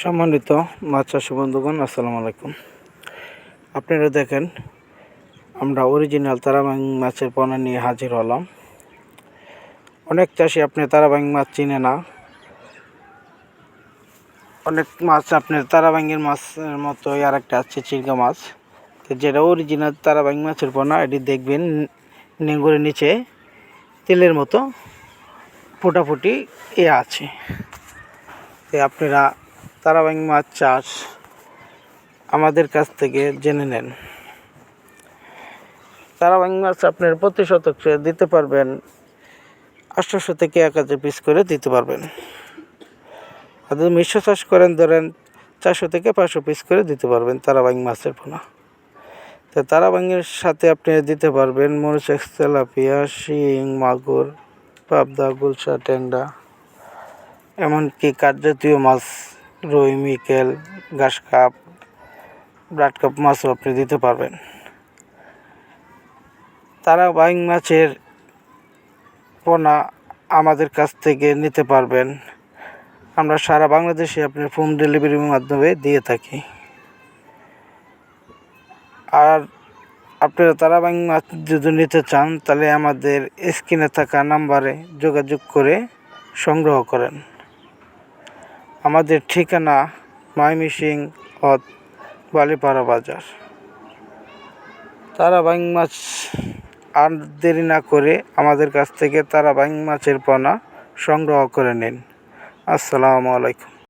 সম্মানিত মাছ চাষি বন্ধুগণ, আসসালামু আলাইকুম। আপনারা দেখেন, আমরা অরিজিনাল তারাবাইং মাছের পোনা নিয়ে হাজির হলাম। অনেক চাষি আপনি তারাবাইং মাছ চিনে না। অনেক মাছ আপনার তারাবাইঙের মাছের মতোই আর একটা আছে চিরকা মাছ, যেটা অরিজিনাল তারাবাইং মাছের পোনা। এটি দেখবেন নেঙ্গরের নিচে তেলের মতো ফোটাফুটি আছে। আপনারা তারাবাইং মাছ চাষ আমাদের কাছ থেকে জেনে নেন। তারাবাইং মাছ আপনার প্রতি শতকে দিতে পারবেন 800 থেকে 1000 পিস করে দিতে পারবেন। আর যদি মিশ্র চাষ করেন, ধরেন 400 থেকে 500 পিস করে দিতে পারবেন তারাবাইং মাছের পোনা। তো তারাবাইঙের সাথে আপনি দিতে পারবেন মরিচ, তেলাপিয়া, শিং, মাগুর, পাবদা, গুলশা, ট্যাংরা, এমনকি কাঠজাতীয় মাছ রুই, মৃগেল, ঘাস কাপ, ব্রাড কাপ মাছও আপনি দিতে পারবেন। তারাবাইং মাছের পোনা আমাদের কাছ থেকে নিতে পারবেন। আমরা সারা বাংলাদেশে আপনার হোম ডেলিভারির মাধ্যমে দিয়ে থাকি। আর আপনারা তারাবাইং মাছ যদি নিতে চান, তাহলে আমাদের স্ক্রিনে থাকা নাম্বারে যোগাযোগ করে সংগ্রহ করেন। আমাদের ঠিকানা ময়মনসিংহ বালিপাড়া বাজার। তারাবাইং মাছ আর দেরি না করে আমাদের কাছ থেকে তারাবাইং মাছের পোনা সংগ্রহ করে নিন। আসসালামু আলাইকুম।